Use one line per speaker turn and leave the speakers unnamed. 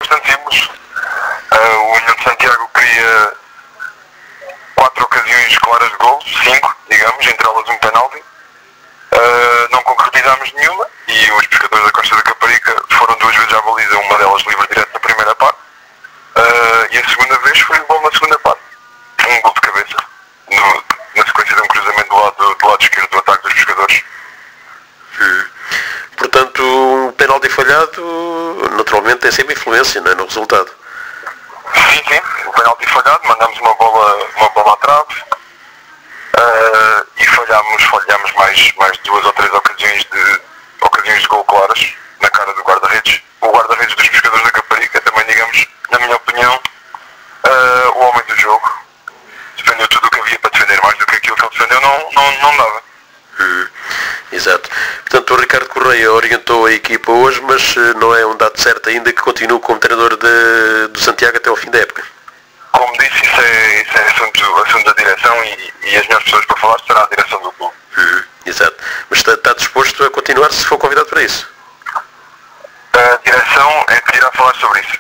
bastante simples. O União de Santiago cria 4 ocasiões claras de gol, 5, digamos, entre elas um penalti. Não concretizámos nenhuma e os pescadores da Costa da Caparica foram 2 vezes à baliza, uma delas livre direto na primeira parte. E a segunda vez foi gol na segunda parte. Um gol de cabeça, na sequência de um cruzamento do lado esquerdo do ataque dos pescadores.
Portanto, um penalti falhado naturalmente tem sempre influência, não é, no resultado.
Sim, o penalti falhado, mandamos uma bola à trave e falhámos mais 2 ou 3 ocasiões de gol claras na cara do guarda-redes. O guarda-redes dos pescadores da Caparica também, digamos, na minha opinião, o homem do jogo. Defendeu tudo o que havia para defender, mais do que aquilo que ele defendeu não dava.
Exato. Portanto, o Ricardo Correia orientou a equipa hoje, mas não é um dado certo ainda que continue como treinador do Santiago até ao fim da época.
Como disse, isso é assunto da direção e as melhores pessoas para falar será a direção do clube.
Exato. Mas está disposto a continuar se for convidado para isso?
A direção é que irá falar sobre isso.